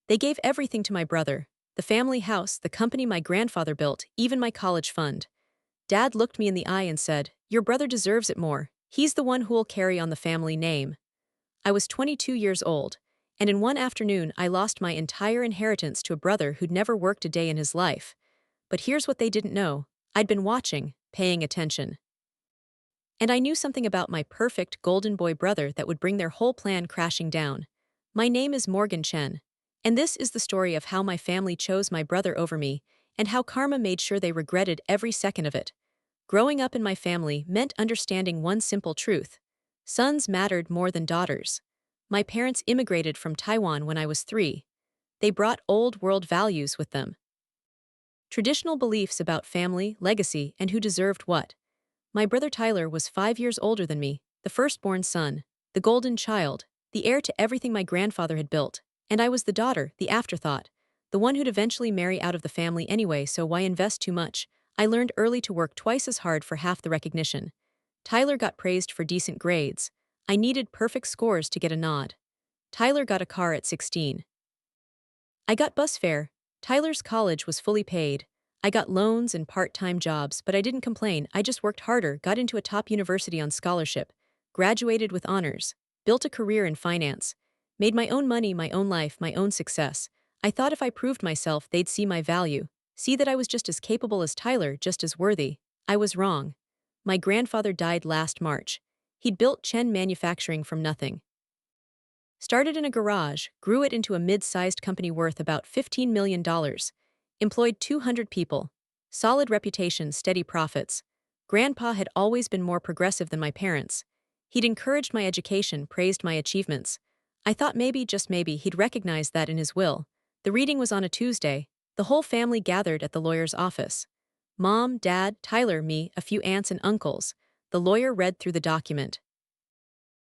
They gave everything to my brother. The family house, the company my grandfather built, even my college fund. Dad looked me in the eye and said, "Your brother deserves it more. He's the one who'll carry on the family name." I was 22 years old, and in one afternoon I lost my entire inheritance to a brother who'd never worked a day in his life. But here's what they didn't know. I'd been watching, paying attention. And I knew something about my perfect golden boy brother that would bring their whole plan crashing down. My name is Morgan Chen. And this is the story of how my family chose my brother over me, and how karma made sure they regretted every second of it. Growing up in my family meant understanding one simple truth. Sons mattered more than daughters. My parents immigrated from Taiwan when I was 3. They brought old world values with them. Traditional beliefs about family, legacy, and who deserved what. My brother Tyler was 5 years older than me, the firstborn son, the golden child, the heir to everything my grandfather had built, and I was the daughter, the afterthought, the one who'd eventually marry out of the family anyway, so why invest too much? I learned early to work twice as hard for half the recognition. Tyler got praised for decent grades. I needed perfect scores to get a nod. Tyler got a car at 16. I got bus fare. Tyler's college was fully paid. I got loans and part-time jobs, but I didn't complain. I just worked harder, got into a top university on scholarship, graduated with honors, built a career in finance, made my own money, my own life, my own success. I thought if I proved myself, they'd see my value, see that I was just as capable as Tyler, just as worthy. I was wrong. My grandfather died last March. He'd built Chen Manufacturing from nothing. Started in a garage, grew it into a mid-sized company worth about $15 million. Employed 200 people. Solid reputation, steady profits. Grandpa had always been more progressive than my parents. He'd encouraged my education, praised my achievements. I thought maybe, just maybe, he'd recognize that in his will. The reading was on a Tuesday. The whole family gathered at the lawyer's office. Mom, Dad, Tyler, me, a few aunts and uncles. The lawyer read through the document.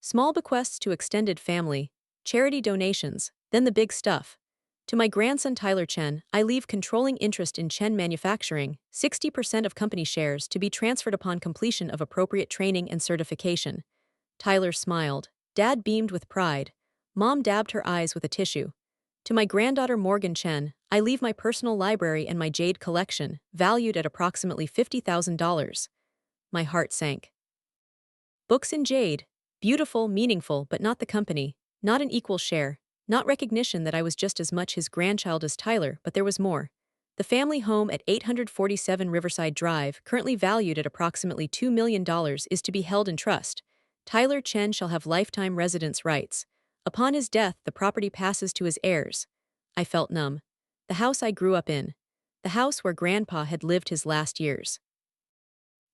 Small bequests to extended family, charity donations, then the big stuff. To my grandson Tyler Chen, I leave controlling interest in Chen Manufacturing, 60% of company shares to be transferred upon completion of appropriate training and certification. Tyler smiled. Dad beamed with pride. Mom dabbed her eyes with a tissue. To my granddaughter Morgan Chen, I leave my personal library and my jade collection, valued at approximately $50,000. My heart sank. Books in jade. Beautiful, meaningful, but not the company, not an equal share, not recognition that I was just as much his grandchild as Tyler, but there was more. The family home at 847 Riverside Drive, currently valued at approximately $2 million, is to be held in trust. Tyler Chen shall have lifetime residence rights. Upon his death, the property passes to his heirs. I felt numb. The house I grew up in. The house where Grandpa had lived his last years.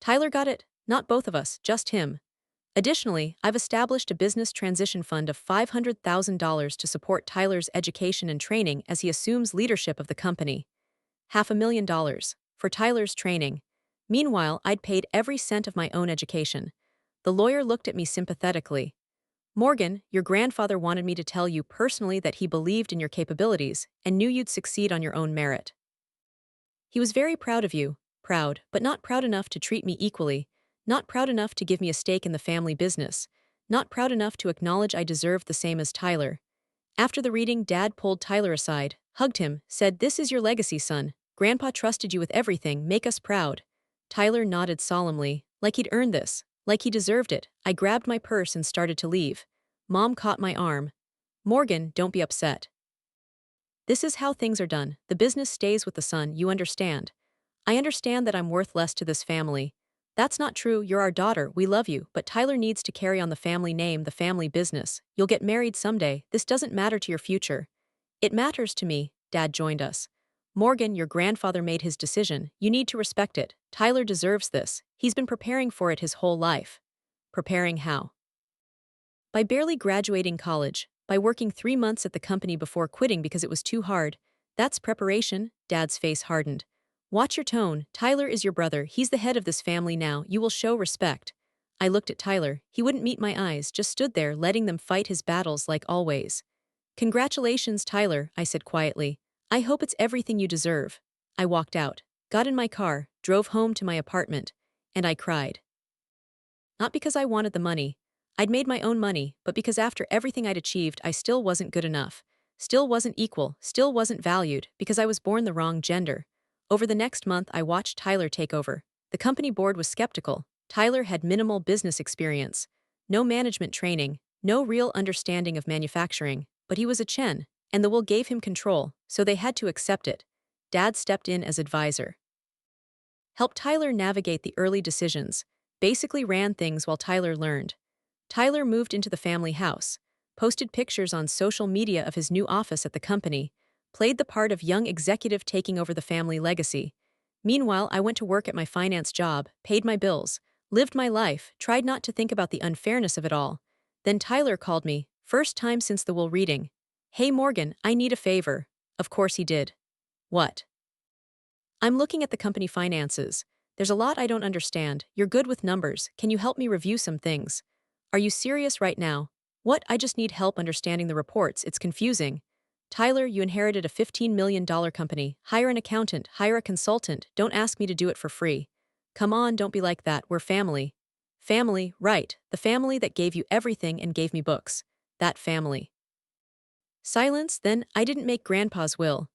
Tyler got it, not both of us, just him. Additionally, I've established a business transition fund of $500,000 to support Tyler's education and training as he assumes leadership of the company. $500,000 for Tyler's training. Meanwhile, I'd paid every cent of my own education. The lawyer looked at me sympathetically. Morgan, your grandfather wanted me to tell you personally that he believed in your capabilities and knew you'd succeed on your own merit. He was very proud of you, proud, but not proud enough to treat me equally. Not proud enough to give me a stake in the family business. Not proud enough to acknowledge I deserved the same as Tyler. After the reading, Dad pulled Tyler aside, hugged him, said, "This is your legacy, son. Grandpa trusted you with everything, make us proud." Tyler nodded solemnly, like he'd earned this, like he deserved it. I grabbed my purse and started to leave. Mom caught my arm. "Morgan, don't be upset. This is how things are done. The business stays with the son, you understand. I understand that I'm worth less to this family. That's not true, you're our daughter, we love you, but Tyler needs to carry on the family name, the family business. You'll get married someday, this doesn't matter to your future." "It matters to me," Dad joined us. "Morgan, your grandfather made his decision, you need to respect it. Tyler deserves this, he's been preparing for it his whole life." Preparing how? By barely graduating college, by working 3 months at the company before quitting because it was too hard. That's preparation, Dad's face hardened. "Watch your tone, Tyler is your brother, he's the head of this family now, you will show respect." I looked at Tyler, he wouldn't meet my eyes, just stood there letting them fight his battles like always. "Congratulations, Tyler," I said quietly. "I hope it's everything you deserve." I walked out, got in my car, drove home to my apartment, and I cried. Not because I wanted the money. I'd made my own money, but because after everything I'd achieved, I still wasn't good enough. Still wasn't equal, still wasn't valued, because I was born the wrong gender. Over the next month, I watched Tyler take over. The company board was skeptical. Tyler had minimal business experience, no management training, no real understanding of manufacturing, but he was a Chen, and the will gave him control, so they had to accept it. Dad stepped in as advisor. Helped Tyler navigate the early decisions, basically ran things while Tyler learned. Tyler moved into the family house, posted pictures on social media of his new office at the company, played the part of young executive taking over the family legacy. Meanwhile, I went to work at my finance job, paid my bills, lived my life, tried not to think about the unfairness of it all. Then Tyler called me, first time since the will reading. "Hey Morgan, I need a favor." Of course he did. "What?" "I'm looking at the company finances. There's a lot I don't understand. You're good with numbers. Can you help me review some things?" "Are you serious right now?" "What? I just need help understanding the reports. It's confusing." "Tyler, you inherited a $15 million company. Hire an accountant, hire a consultant. Don't ask me to do it for free." "Come on, don't be like that. We're family." "Family, right. The family that gave you everything and gave me books. That family." Silence. "Then, I didn't make Grandpa's will."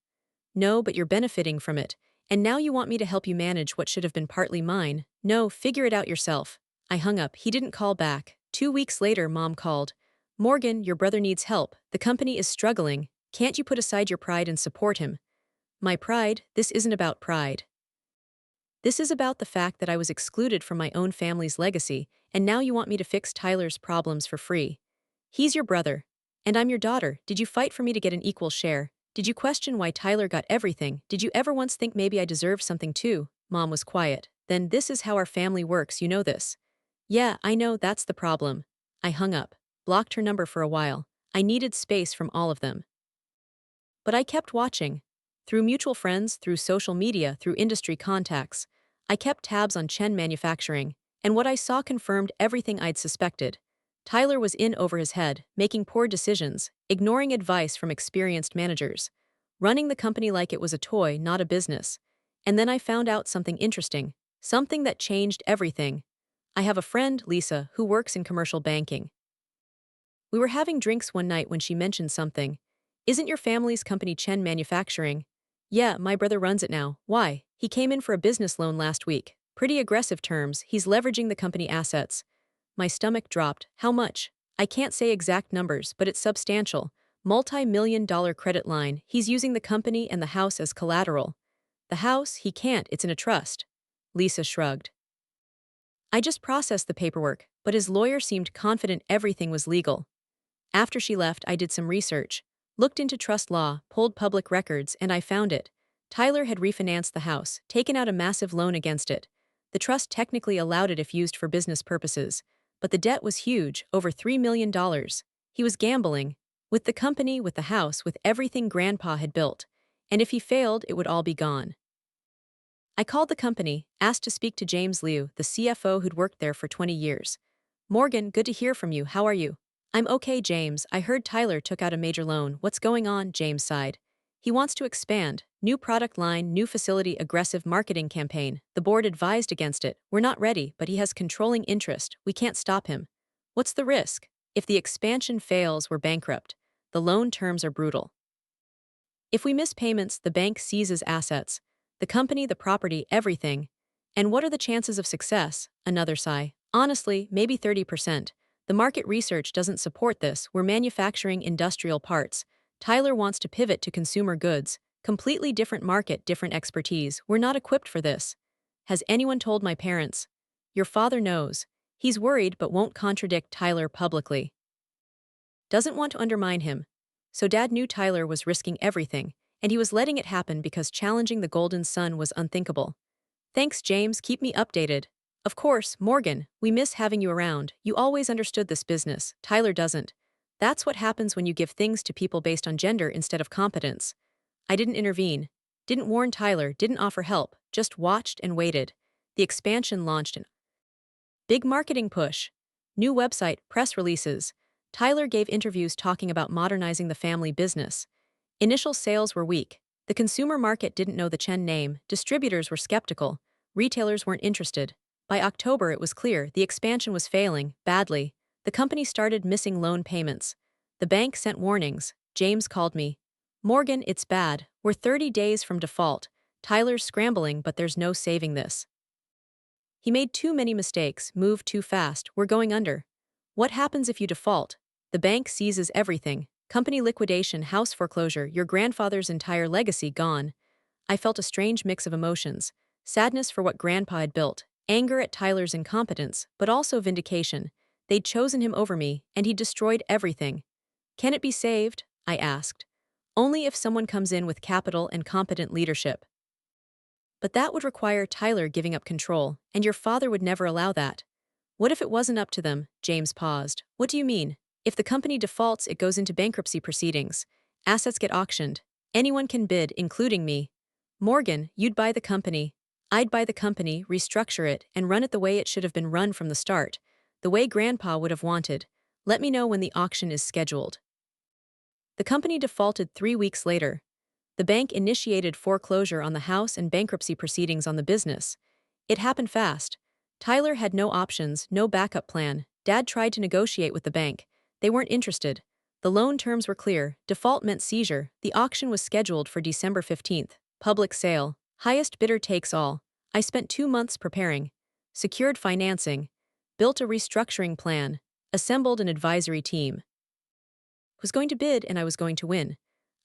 "No, but you're benefiting from it. And now you want me to help you manage what should have been partly mine." "No, figure it out yourself." I hung up. He didn't call back. 2 weeks later, Mom called. "Morgan, your brother needs help. The company is struggling. Can't you put aside your pride and support him?" "My pride? This isn't about pride. This is about the fact that I was excluded from my own family's legacy, and now you want me to fix Tyler's problems for free." "He's your brother. And I'm your daughter. Did you fight for me to get an equal share? Did you question why Tyler got everything? Did you ever once think maybe I deserved something too?" Mom was quiet. "Then this is how our family works, you know this." "Yeah, I know, that's the problem." I hung up, blocked her number for a while. I needed space from all of them. But I kept watching. Through mutual friends, through social media, through industry contacts. I kept tabs on Chen Manufacturing, and what I saw confirmed everything I'd suspected. Tyler was in over his head, making poor decisions, ignoring advice from experienced managers, running the company like it was a toy, not a business. And then I found out something interesting, something that changed everything. I have a friend, Lisa, who works in commercial banking. We were having drinks one night when she mentioned something. "Isn't your family's company Chen Manufacturing?" "Yeah, my brother runs it now." "Why?" "He came in for a business loan last week. Pretty aggressive terms. He's leveraging the company assets." My stomach dropped. "How much?" "I can't say exact numbers, but it's substantial. Multi-million-dollar credit line. He's using the company and the house as collateral." "The house? He can't. It's in a trust." Lisa shrugged. "I just processed the paperwork, but his lawyer seemed confident everything was legal." After she left, I did some research. Looked into trust law, pulled public records, and I found it. Tyler had refinanced the house, taken out a massive loan against it. The trust technically allowed it if used for business purposes. But the debt was huge, over $3 million. He was gambling. With the company, with the house, with everything Grandpa had built. And if he failed, it would all be gone. I called the company, asked to speak to James Liu, the CFO who'd worked there for 20 years. "Morgan, good to hear from you. How are you?" "I'm okay, James. I heard Tyler took out a major loan. What's going on?" James sighed. "He wants to expand. New product line, new facility, aggressive marketing campaign. The board advised against it. We're not ready, but he has controlling interest. We can't stop him." "What's the risk?" "If the expansion fails, we're bankrupt. The loan terms are brutal. If we miss payments, the bank seizes assets. The company, the property, everything." "And what are the chances of success?" Another sigh. "Honestly, maybe 30%. The market research doesn't support this. We're manufacturing industrial parts. Tyler wants to pivot to consumer goods. Completely different market, different expertise. We're not equipped for this." "Has anyone told my parents?" "Your father knows. He's worried but won't contradict Tyler publicly. Doesn't want to undermine him." So Dad knew Tyler was risking everything, and he was letting it happen because challenging the golden son was unthinkable. "Thanks, James. Keep me updated." "Of course, Morgan. We miss having you around. You always understood this business. Tyler doesn't." "That's what happens when you give things to people based on gender instead of competence." I didn't intervene. Didn't warn Tyler, didn't offer help, just watched and waited. The expansion launched an big marketing push. New website, press releases. Tyler gave interviews talking about modernizing the family business. Initial sales were weak. The consumer market didn't know the Chen name, distributors were skeptical, retailers weren't interested. By October, it was clear the expansion was failing, badly. The company started missing loan payments. The bank sent warnings. James called me. Morgan, it's bad. We're 30 days from default. Tyler's scrambling, but there's no saving this. He made too many mistakes, moved too fast, we're going under. What happens if you default? The bank seizes everything. Company liquidation, house foreclosure, your grandfather's entire legacy gone. I felt a strange mix of emotions. Sadness for what Grandpa had built, anger at Tyler's incompetence, but also vindication. They'd chosen him over me, and he'd destroyed everything. Can it be saved? I asked. Only if someone comes in with capital and competent leadership. But that would require Tyler giving up control, and your father would never allow that. What if it wasn't up to them? James paused. What do you mean? If the company defaults, it goes into bankruptcy proceedings. Assets get auctioned. Anyone can bid, including me. Morgan, you'd buy the company. I'd buy the company, restructure it, and run it the way it should have been run from the start. The way Grandpa would have wanted. Let me know when the auction is scheduled. The company defaulted 3 weeks later. The bank initiated foreclosure on the house and bankruptcy proceedings on the business. It happened fast. Tyler had no options, no backup plan. Dad tried to negotiate with the bank. They weren't interested. The loan terms were clear. Default meant seizure. The auction was scheduled for December 15th. Public sale. Highest bidder takes all. I spent 2 months preparing. Secured financing. Built a restructuring plan. Assembled an advisory team. Was going to bid and I was going to win.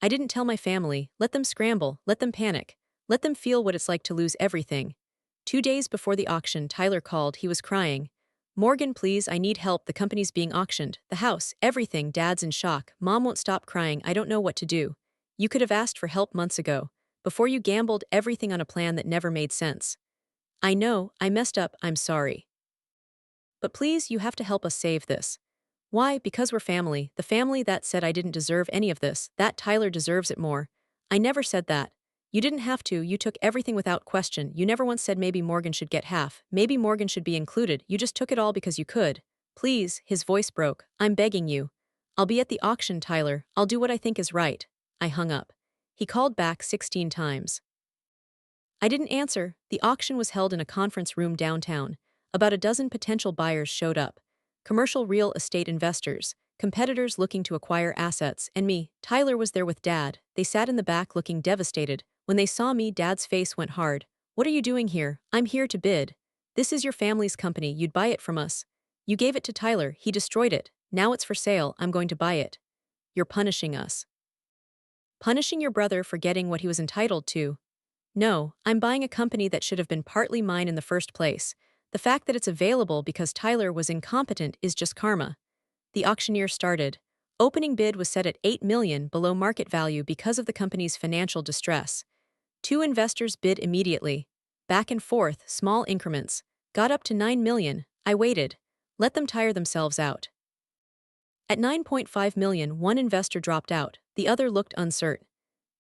I didn't tell my family, let them scramble, let them panic, let them feel what it's like to lose everything. 2 days before the auction, Tyler called, he was crying. Morgan, please, I need help, the company's being auctioned. The house, everything, Dad's in shock. Mom won't stop crying, I don't know what to do. You could have asked for help months ago, before you gambled everything on a plan that never made sense. I know, I messed up, I'm sorry. But please, you have to help us save this. Why? Because we're family. The family that said I didn't deserve any of this, that Tyler deserves it more. I never said that. You didn't have to, you took everything without question. You never once said maybe Morgan should get half, maybe Morgan should be included. You just took it all because you could. Please, his voice broke. I'm begging you. I'll be at the auction, Tyler. I'll do what I think is right. I hung up. He called back 16 times. I didn't answer. The auction was held in a conference room downtown. About a dozen potential buyers showed up. Commercial real estate investors, competitors looking to acquire assets, and me. Tyler was there with Dad. They sat in the back looking devastated. When they saw me, Dad's face went hard. What are you doing here? I'm here to bid. This is your family's company, you'd buy it from us. You gave it to Tyler, he destroyed it. Now it's for sale, I'm going to buy it. You're punishing us. Punishing your brother for getting what he was entitled to. No, I'm buying a company that should have been partly mine in the first place. The fact that it's available because Tyler was incompetent is just karma. The auctioneer started. Opening bid was set at $8 million below market value because of the company's financial distress. 2 investors bid immediately. Back and forth, small increments. Got up to $9 million. I waited. Let them tire themselves out. At $9.5 million, one investor dropped out. The other looked uncertain.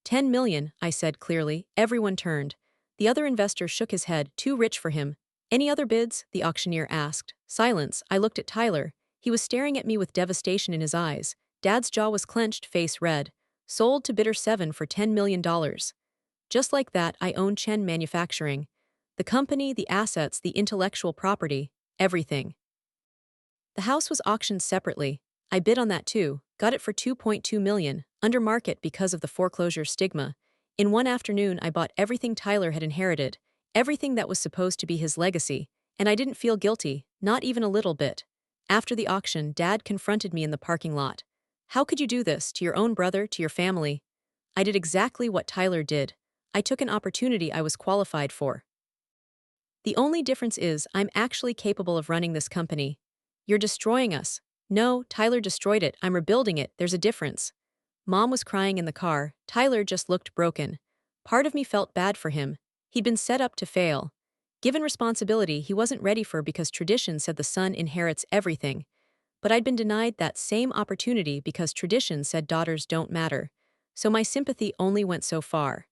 $10 million, I said clearly. Everyone turned. The other investor shook his head, too rich for him. Any other bids? The auctioneer asked. Silence. I looked at Tyler. He was staring at me with devastation in his eyes. Dad's jaw was clenched, face red. Sold to bidder 7 for $10 million. Just like that, I own Chen Manufacturing. The company, the assets, the intellectual property, everything. The house was auctioned separately. I bid on that too. Got it for $2.2 million, under market because of the foreclosure stigma. In one afternoon, I bought everything Tyler had inherited. Everything that was supposed to be his legacy, and I didn't feel guilty, not even a little bit. After the auction, Dad confronted me in the parking lot. How could you do this, to your own brother, to your family? I did exactly what Tyler did. I took an opportunity I was qualified for. The only difference is I'm actually capable of running this company. You're destroying us. No, Tyler destroyed it, I'm rebuilding it, there's a difference. Mom was crying in the car, Tyler just looked broken. Part of me felt bad for him. He'd been set up to fail. Given responsibility he wasn't ready for because tradition said the son inherits everything. But I'd been denied that same opportunity because tradition said daughters don't matter. So my sympathy only went so far.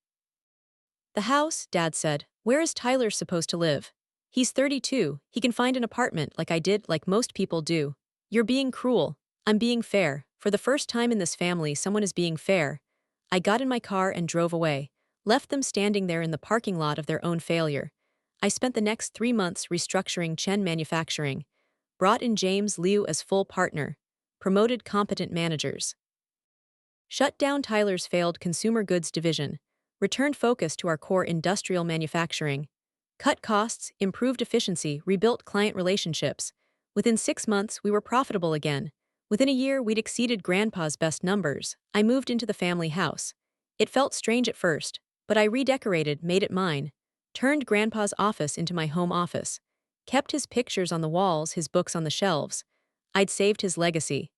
The house, Dad said. Where is Tyler supposed to live? He's 32, he can find an apartment like I did, like most people do. You're being cruel. I'm being fair. For the first time in this family, someone is being fair. I got in my car and drove away. Left them standing there in the parking lot of their own failure. I spent the next 3 months restructuring Chen Manufacturing. Brought in James Liu as full partner. Promoted competent managers. Shut down Tyler's failed consumer goods division. Returned focus to our core industrial manufacturing. Cut costs, improved efficiency, rebuilt client relationships. Within 6 months, we were profitable again. Within a year, we'd exceeded Grandpa's best numbers. I moved into the family house. It felt strange at first, but I redecorated, made it mine. Turned Grandpa's office into my home office. Kept his pictures on the walls, his books on the shelves. I'd saved his legacy.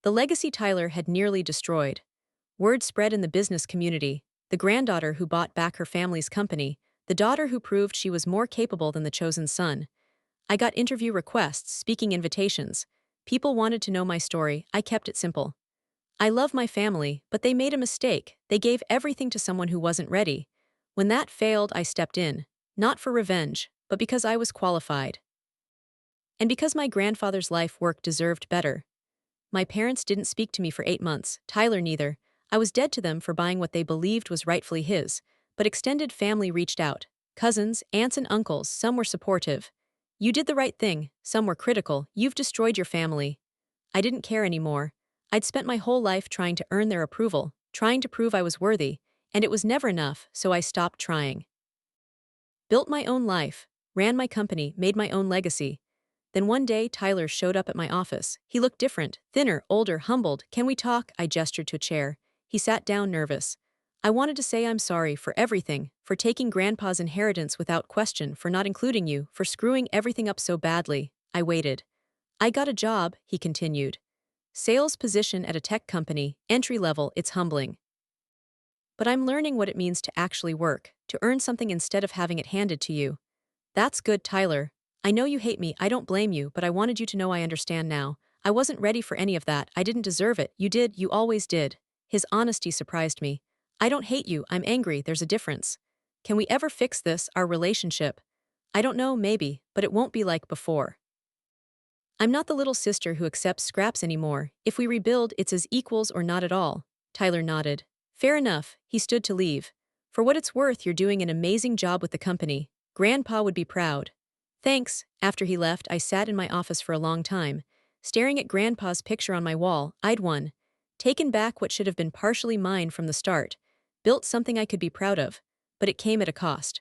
The legacy Tyler had nearly destroyed. Word spread in the business community. The granddaughter who bought back her family's company. The daughter who proved she was more capable than the chosen son. I got interview requests, speaking invitations. People wanted to know my story. I kept it simple. I love my family, but they made a mistake. They gave everything to someone who wasn't ready. When that failed, I stepped in. Not for revenge, but because I was qualified. And because my grandfather's life work deserved better. My parents didn't speak to me for 8 months, Tyler neither. I was dead to them for buying what they believed was rightfully his, but extended family reached out. Cousins, aunts and uncles, some were supportive. You did the right thing, some were critical, you've destroyed your family. I didn't care anymore. I'd spent my whole life trying to earn their approval, trying to prove I was worthy, and it was never enough, so I stopped trying. Built my own life, ran my company, made my own legacy. Then one day, Tyler showed up at my office. He looked different, thinner, older, humbled. "Can we talk?" I gestured to a chair. He sat down, nervous. I wanted to say I'm sorry for everything, for taking Grandpa's inheritance without question, for not including you, for screwing everything up so badly. I waited. "I got a job," he continued. "Sales position at a tech company, entry level, it's humbling. But I'm learning what it means to actually work, to earn something instead of having it handed to you." "That's good, Tyler. I know you hate me, I don't blame you, but I wanted you to know I understand now. I wasn't ready for any of that, I didn't deserve it, you did, you always did." His honesty surprised me. "I don't hate you, I'm angry, there's a difference. Can we ever fix this, our relationship?" "I don't know, maybe, but it won't be like before. I'm not the little sister who accepts scraps anymore. If we rebuild, it's as equals or not at all." Tyler nodded. "Fair enough." He stood to leave. "For what it's worth, you're doing an amazing job with the company. Grandpa would be proud." "Thanks." After he left, I sat in my office for a long time, staring at Grandpa's picture on my wall. I'd won. Taken back what should have been partially mine from the start. Built something I could be proud of. But it came at a cost.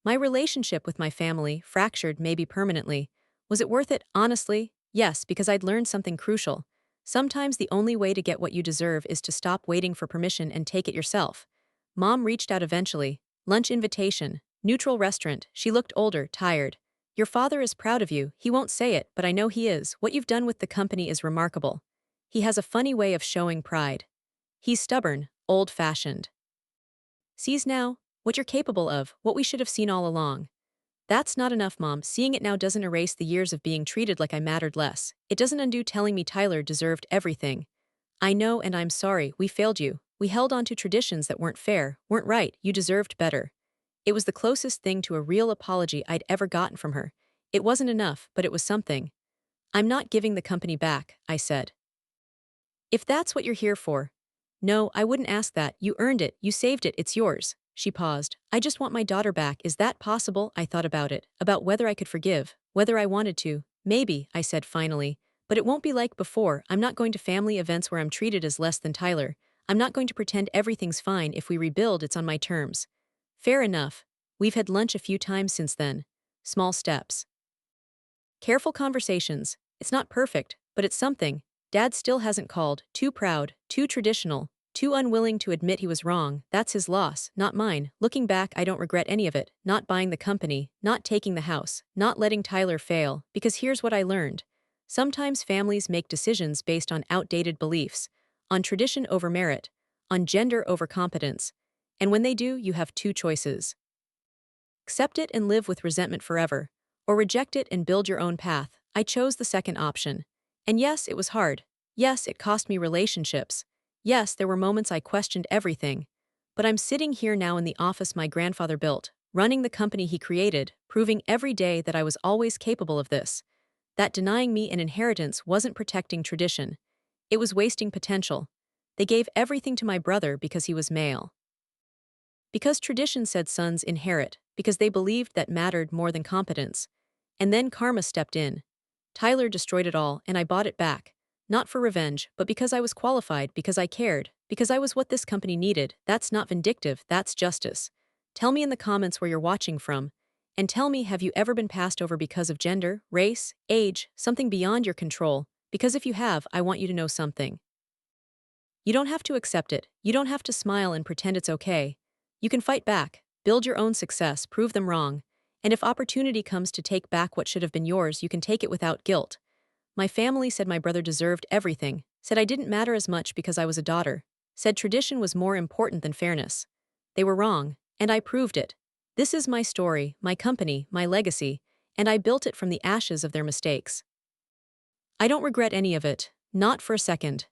My relationship with my family, fractured maybe permanently. Was it worth it? Honestly, yes, because I'd learned something crucial. Sometimes the only way to get what you deserve is to stop waiting for permission and take it yourself. Mom reached out eventually. Lunch invitation. Neutral restaurant. She looked older, tired. "Your father is proud of you. He won't say it, but I know he is. What you've done with the company is remarkable. He has a funny way of showing pride. He's stubborn, old-fashioned. Sees now what you're capable of, what we should have seen all along." "That's not enough, Mom. Seeing it now doesn't erase the years of being treated like I mattered less. It doesn't undo telling me Tyler deserved everything. I know and I'm sorry, we failed you. We held on to traditions that weren't fair, weren't right, you deserved better." It was the closest thing to a real apology I'd ever gotten from her. It wasn't enough, but it was something. "I'm not giving the company back," I said. "If that's what you're here for." "No, I wouldn't ask that. You earned it, you saved it, it's yours." She paused. "I just want my daughter back. Is that possible?" I thought about it, about whether I could forgive, whether I wanted to. "Maybe," I said finally. "But it won't be like before. I'm not going to family events where I'm treated as less than Tyler. I'm not going to pretend everything's fine. If we rebuild, it's on my terms." "Fair enough. We've had lunch a few times since then. Small steps. Careful conversations. It's not perfect, but it's something. Dad still hasn't called. Too proud, too traditional, too unwilling to admit he was wrong. That's his loss, not mine. Looking back, I don't regret any of it. Not buying the company, not taking the house, not letting Tyler fail, because here's what I learned. Sometimes families make decisions based on outdated beliefs, on tradition over merit, on gender over competence. And when they do, you have two choices. Accept it and live with resentment forever, or reject it and build your own path. I chose the second option. And yes, it was hard. Yes, it cost me relationships. Yes, there were moments I questioned everything. But I'm sitting here now in the office my grandfather built, running the company he created, proving every day that I was always capable of this. That denying me an inheritance wasn't protecting tradition. It was wasting potential. They gave everything to my brother because he was male. Because tradition said sons inherit, because they believed that mattered more than competence. And then karma stepped in. Tyler destroyed it all, and I bought it back. Not for revenge, but because I was qualified, because I cared, because I was what this company needed. That's not vindictive, that's justice. Tell me in the comments where you're watching from. And tell me, have you ever been passed over because of gender, race, age, something beyond your control? Because if you have, I want you to know something. You don't have to accept it. You don't have to smile and pretend it's okay. You can fight back, build your own success, prove them wrong. And if opportunity comes to take back what should have been yours, you can take it without guilt. My family said my brother deserved everything, said I didn't matter as much because I was a daughter, said tradition was more important than fairness. They were wrong, and I proved it. This is my story, my company, my legacy, and I built it from the ashes of their mistakes. I don't regret any of it, not for a second.